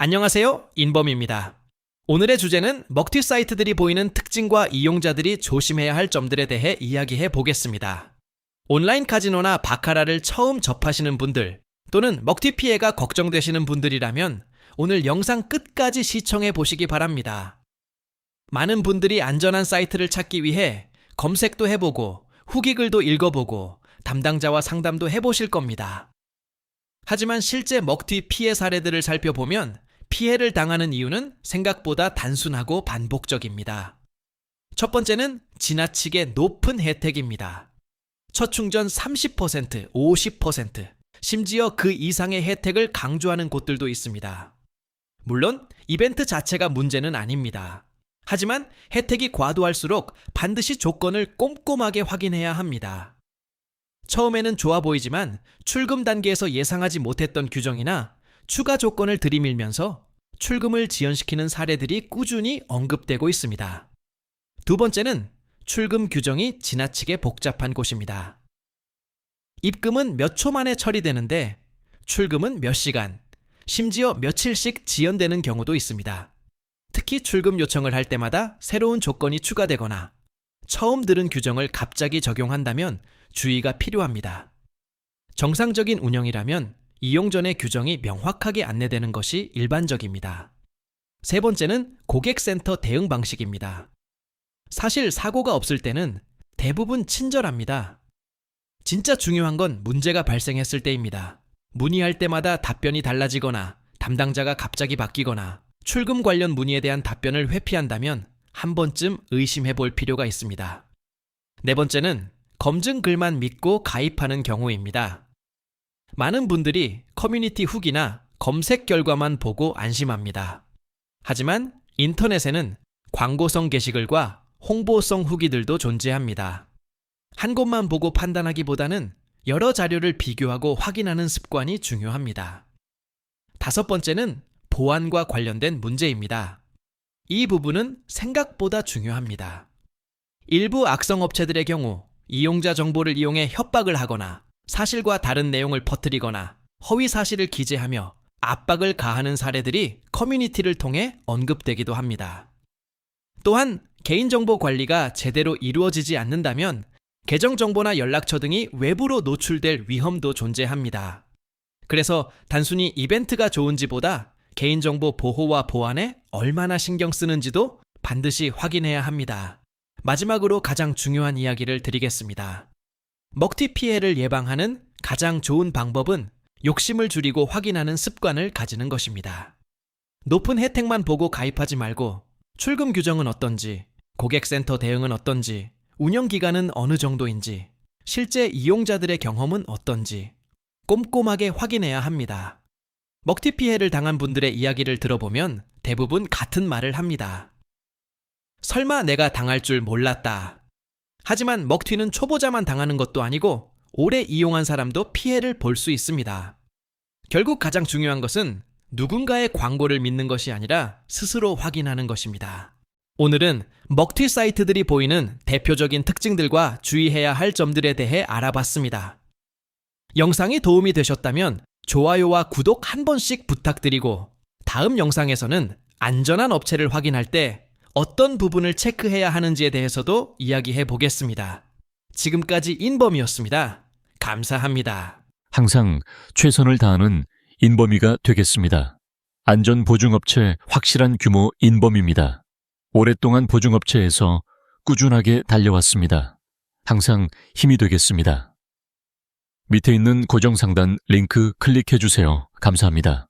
안녕하세요, 인범입니다. 오늘의 주제는 먹튀 사이트들이 보이는 특징과 이용자들이 조심해야 할 점들에 대해 이야기해 보겠습니다. 온라인 카지노나 바카라를 처음 접하시는 분들 또는 먹튀 피해가 걱정되시는 분들이라면 오늘 영상 끝까지 시청해 보시기 바랍니다. 많은 분들이 안전한 사이트를 찾기 위해 검색도 해보고 후기글도 읽어보고 담당자와 상담도 해보실 겁니다. 하지만 실제 먹튀 피해 사례들을 살펴보면 피해를 당하는 이유는 생각보다 단순하고 반복적입니다. 첫 번째는 지나치게 높은 혜택입니다. 첫 충전 30%, 50%, 심지어 그 이상의 혜택을 강조하는 곳들도 있습니다. 물론 이벤트 자체가 문제는 아닙니다. 하지만 혜택이 과도할수록 반드시 조건을 꼼꼼하게 확인해야 합니다. 처음에는 좋아 보이지만 출금 단계에서 예상하지 못했던 규정이나 추가 조건을 들이밀면서 출금을 지연시키는 사례들이 꾸준히 언급되고 있습니다. 두 번째는 출금 규정이 지나치게 복잡한 곳입니다. 입금은 몇 초 만에 처리되는데 출금은 몇 시간, 심지어 며칠씩 지연되는 경우도 있습니다. 특히 출금 요청을 할 때마다 새로운 조건이 추가되거나 처음 들은 규정을 갑자기 적용한다면 주의가 필요합니다. 정상적인 운영이라면 이용 전에 규정이 명확하게 안내되는 것이 일반적입니다. 세 번째는 고객센터 대응 방식입니다. 사실 사고가 없을 때는 대부분 친절합니다. 진짜 중요한 건 문제가 발생했을 때입니다. 문의할 때마다 답변이 달라지거나 담당자가 갑자기 바뀌거나 출금 관련 문의에 대한 답변을 회피한다면 한 번쯤 의심해 볼 필요가 있습니다. 네 번째는 검증 글만 믿고 가입하는 경우입니다. 많은 분들이 커뮤니티 후기나 검색 결과만 보고 안심합니다. 하지만 인터넷에는 광고성 게시글과 홍보성 후기들도 존재합니다. 한 곳만 보고 판단하기보다는 여러 자료를 비교하고 확인하는 습관이 중요합니다. 다섯 번째는 보안과 관련된 문제입니다. 이 부분은 생각보다 중요합니다. 일부 악성 업체들의 경우 이용자 정보를 이용해 협박을 하거나 사실과 다른 내용을 퍼뜨리거나 허위 사실을 기재하며 압박을 가하는 사례들이 커뮤니티를 통해 언급되기도 합니다. 또한 개인정보 관리가 제대로 이루어지지 않는다면 계정 정보나 연락처 등이 외부로 노출될 위험도 존재합니다. 그래서 단순히 이벤트가 좋은지보다 개인정보 보호와 보안에 얼마나 신경 쓰는지도 반드시 확인해야 합니다. 마지막으로 가장 중요한 이야기를 드리겠습니다. 먹튀 피해를 예방하는 가장 좋은 방법은 욕심을 줄이고 확인하는 습관을 가지는 것입니다. 높은 혜택만 보고 가입하지 말고 출금 규정은 어떤지, 고객센터 대응은 어떤지, 운영기간은 어느 정도인지, 실제 이용자들의 경험은 어떤지 꼼꼼하게 확인해야 합니다. 먹튀 피해를 당한 분들의 이야기를 들어보면 대부분 같은 말을 합니다. 설마 내가 당할 줄 몰랐다. 하지만 먹튀는 초보자만 당하는 것도 아니고 오래 이용한 사람도 피해를 볼 수 있습니다. 결국 가장 중요한 것은 누군가의 광고를 믿는 것이 아니라 스스로 확인하는 것입니다. 오늘은 먹튀 사이트들이 보이는 대표적인 특징들과 주의해야 할 점들에 대해 알아봤습니다. 영상이 도움이 되셨다면 좋아요와 구독 한 번씩 부탁드리고 다음 영상에서는 안전한 업체를 확인할 때 어떤 부분을 체크해야 하는지에 대해서도 이야기해 보겠습니다. 지금까지 인범이었습니다. 감사합니다. 항상 최선을 다하는 인범이가 되겠습니다. 안전보증업체 확실한 규모 인범입니다. 오랫동안 보증업체에서 꾸준하게 달려왔습니다. 항상 힘이 되겠습니다. 밑에 있는 고정상단 링크 클릭해주세요. 감사합니다.